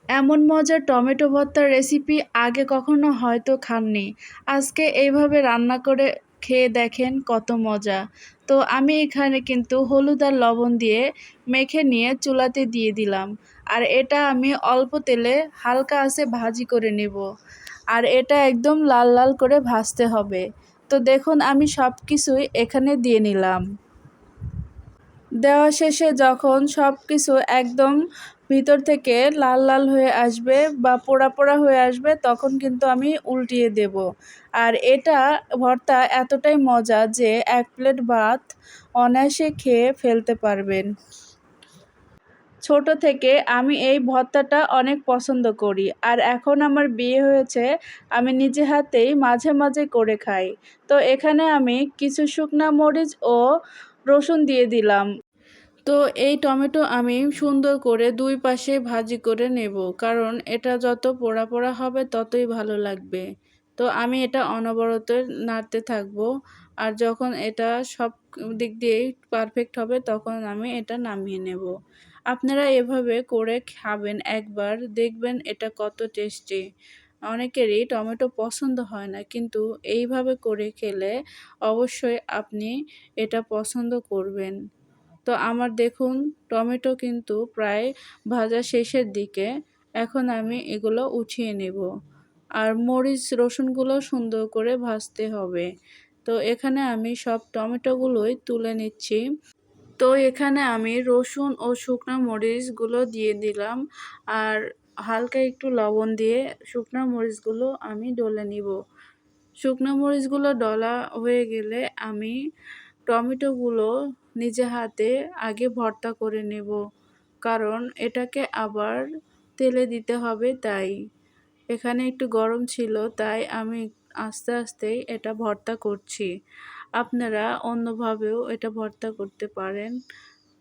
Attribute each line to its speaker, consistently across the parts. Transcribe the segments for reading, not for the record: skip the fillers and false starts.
Speaker 1: এমন মজার টমেটো ভর্তার রেসিপি আগে কখনো হয়তো খাননি। আজকে এইভাবে রান্না করে খেয়ে দেখেন কত মজা। তো আমি এখানে কিন্তু হলুদ আর লবণ দিয়ে মেখে নিয়ে চুলাতে দিয়ে দিলাম। আর এটা আমি অল্প তেলে হালকা আঁচে ভাজি করে নেব। আর এটা একদম লাল লাল করে ভাজতে হবে। তো দেখুন আমি সব কিছুই এখানে দিয়ে নিলাম। দেওয়া শেষে যখন সব কিছু একদম ভিতর থেকে লাল লাল হয়ে আসবে বা পোড়া পোড়া হয়ে আসবে তখন কিন্তু আমি উল্টিয়ে দেব। আর এটা ভর্তা এতটাই মজা যে ১ প্লেট ভাত অনায়াসে খেয়ে ফেলতে পারবেন। ছোট থেকে আমি এই ভর্তাটা অনেক পছন্দ করি। আর এখন আমার বিয়ে হয়েছে, আমি নিজে হাতেই মাঝে মাঝে করে খাই। তো এখানে আমি কিছু শুকনা মরিচ ও রসুন দিয়ে দিলাম। তো এই টমেটো আমি সুন্দর করে ২ পাশে ভাজি করে নেব, কারণ এটা যত পোড়া পোড়া হবে ততই ভালো লাগবে। তো আমি এটা অনবরত নাড়তে থাকবো। আর যখন এটা সব দিক দিয়েই পারফেক্ট হবে তখন আমি এটা নামিয়ে নেব। আপনারা এভাবে করে খাবেন একবার, দেখবেন এটা কত টেস্টি। অনেকেরই টমেটো পছন্দ হয় না, কিন্তু এইভাবে করে খেলে অবশ্যই আপনি এটা পছন্দ করবেন। তো আমার দেখুন টমেটো কিন্তু প্রায় ভাজা শেষের দিকে। এখন আমি এগুলো উঠিয়ে নেব। আর মরিচ রসুনগুলো সুন্দর করে ভাজতে হবে। তো এখানে আমি সব টমেটোগুলোই তুলে নিচ্ছি। তো এখানে আমি রসুন ও শুকনো মরিচগুলো দিয়ে দিলাম। আর হালকা একটু লবণ দিয়ে শুকনো মরিচগুলো আমি ডলে নিব। শুকনো মরিচগুলো ডলা হয়ে গেলে আমি টমেটোগুলো নিজে হাতে আগে ভর্তা করে নেব, কারণ এটাকে আবার তেলে দিতে হবে তাই। এখানে একটু গরম ছিল তাই আমি আস্তে আস্তেই এটা ভর্তা করছি। আপনারা অন্যভাবেও এটা ভর্তা করতে পারেন,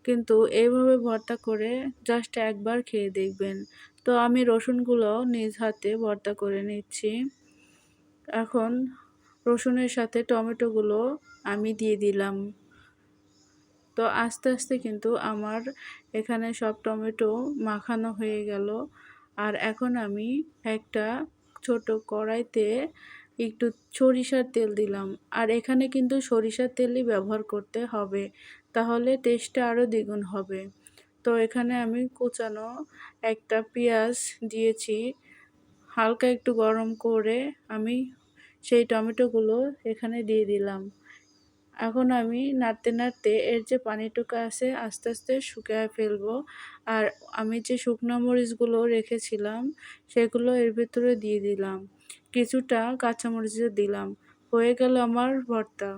Speaker 1: কিন্তু এইভাবে ভর্তা করে জাস্ট একবার খেয়ে দেখবেন। তো আমি রসুনগুলো নিজ হাতে ভর্তা করে নিচ্ছি। এখন রসুনের সাথে টমেটোগুলো আমি দিয়ে দিলাম। তো আস্তে আস্তে কিন্তু আমার এখানে সব টমেটো মাখানো হয়ে গেল। আর এখন আমি একটা ছোট কড়াইতে একটু সরিষার তেল দিলাম। আর এখানে কিন্তু সরিষার তেলই ব্যবহার করতে হবে, তাহলে টেস্টটা আরও দ্বিগুণ হবে। তো এখানে আমি কুচানো একটা পেঁয়াজ দিয়েছি। হালকা একটু গরম করে আমি সেই টমেটোগুলো এখানে দিয়ে দিলাম। এখন আমি নাড়তে নাড়তে এর যে পানিটুকু আছে আস্তে আস্তে শুকিয়ে ফেলবো। আর আমি যে শুকনো মরিচগুলো রেখেছিলাম সেগুলো এর ভিতরে দিয়ে দিলাম। কিছুটা কাঁচামরিচও দিলাম। হয়ে গেল আমার ভর্তা।